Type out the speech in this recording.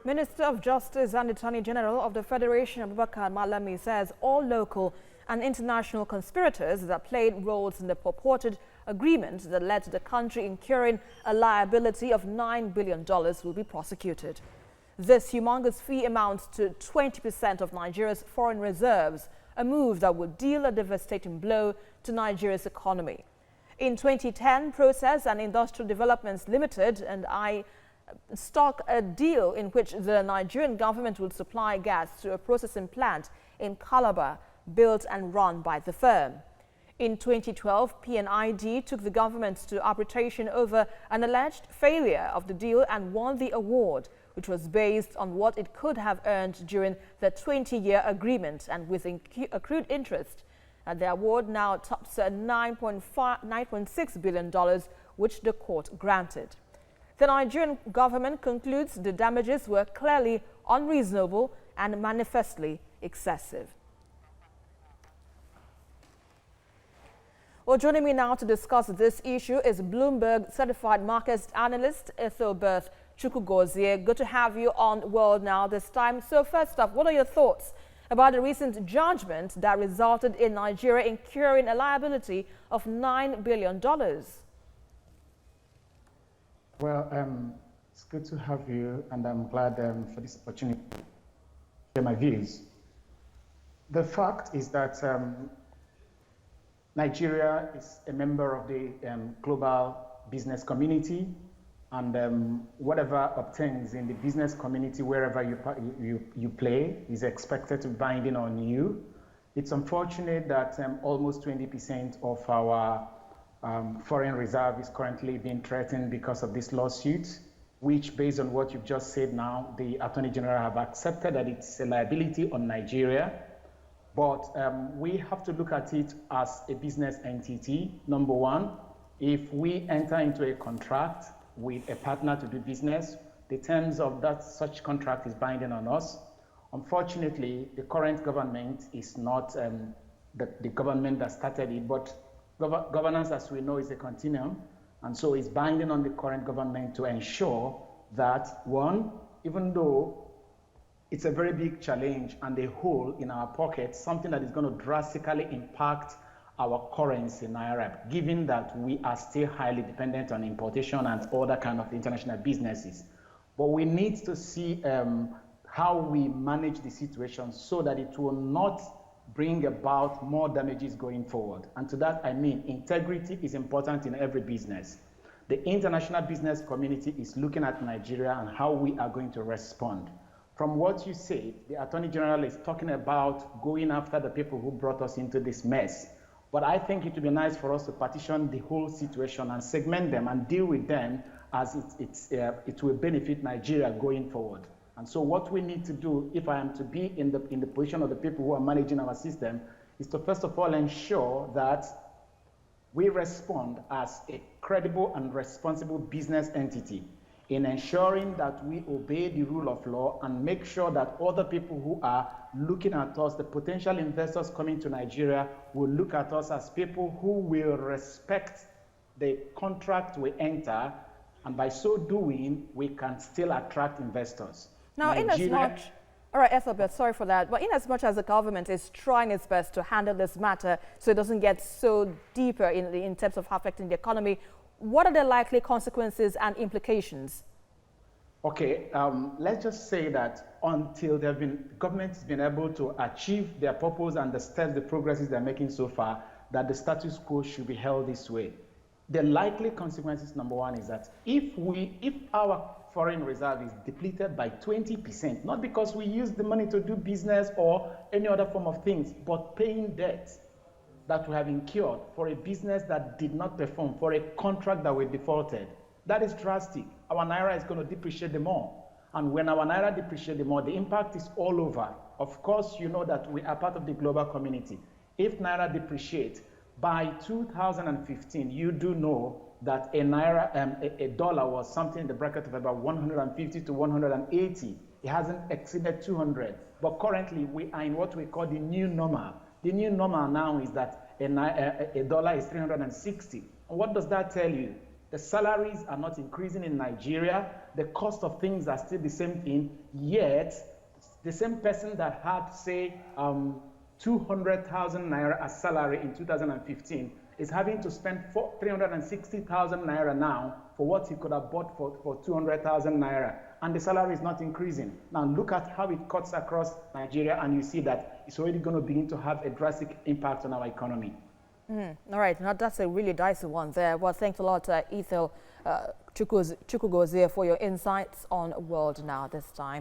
Minister of Justice and Attorney General of the Federation, Abubakar Malami, says all local and international conspirators that played roles in the purported agreement that led to the country incurring a liability of $9 billion will be prosecuted. This humongous fee amounts to 20% of Nigeria's foreign reserves, a move that would deal a devastating blow to Nigeria's economy. In 2010, Process and Industrial Developments Limited and I struck a deal in which the Nigerian government will supply gas to a processing plant in Calabar, built and run by the firm. In 2012, PNID took the government to arbitration over an alleged failure of the deal and won the award, which was based on what it could have earned during the 20-year agreement and with accrued interest. And the award now tops $9.6 billion, which the court granted. The Nigerian government concludes the damages were clearly unreasonable and manifestly excessive. Well, joining me now to discuss this issue is Bloomberg certified markets analyst Ethelbert Chukwugozie. Good to have you on World Now this time. So first off, what are your thoughts about the recent judgment that resulted in Nigeria incurring a liability of $9 billion? Well, it's good to have you, and I'm glad for this opportunity to share my views. The fact is that Nigeria is a member of the global business community, and whatever obtains in the business community, wherever you play, is expected to be binding on you. It's unfortunate that almost 20% of our foreign reserve is currently being threatened because of this lawsuit, which, based on what you've just said now, the Attorney General have accepted that it's a liability on Nigeria. But we have to look at it as a business entity. Number one, if we enter into a contract with a partner to do business, the terms of that such contract is binding on us. Unfortunately, the current government is not the government that started it, but governance, as we know, is a continuum, and so it's binding on the current government to ensure that, one, even though it's a very big challenge and a hole in our pocket, something that is going to drastically impact our currency, Naira, given that we are still highly dependent on importation and other kind of international businesses. But we need to see how we manage the situation so that it will not bring about more damages going forward. And to that, I mean, integrity is important in every business. The international business community is looking at Nigeria and how we are going to respond. From what you say, the Attorney General is talking about going after the people who brought us into this mess. But I think it would be nice for us to partition the whole situation and segment them and deal with them as it will benefit Nigeria going forward. And so what we need to do, if I am to be in the position of the people who are managing our system, is to first of all ensure that we respond as a credible and responsible business entity in ensuring that we obey the rule of law and make sure that other people who are looking at us, the potential investors coming to Nigeria, will look at us as people who will respect the contract we enter, and by so doing, we can still attract investors. Now, all right, Ethelbert, sorry for that, but in as much as the government is trying its best to handle this matter so it doesn't get so deeper in terms of affecting the economy, what are the likely consequences and implications? Okay, let's just say that until government has been able to achieve their purpose and the progresses they're making so far, that the status quo should be held this way. The likely consequences, number one, is that if our foreign reserve is depleted by 20%, not because we use the money to do business or any other form of things, but paying debt that we have incurred for a business that did not perform, for a contract that we defaulted, that is drastic. Our Naira is going to depreciate the more. And when our Naira depreciates the more, the impact is all over. Of course, you know that we are part of the global community. If Naira depreciates, by 2015, you do know that a dollar was something in the bracket of about 150 to 180. It hasn't exceeded 200. But currently, we are in what we call the new normal. The new normal now is that a dollar is 360. And what does that tell you? The salaries are not increasing in Nigeria. the cost of things are still the same thing, yet the same person that had, say, 200,000 naira as salary in 2015 is having to spend 360,000 naira now for what he could have bought for 200,000 naira. And the salary is not increasing. Now look at how it cuts across Nigeria, and you see that it's already going to begin to have a drastic impact on our economy. All right, now that's a really dicey one there. Well, thanks a lot, Ethel Chukwugozie, for your insights on World Now this time.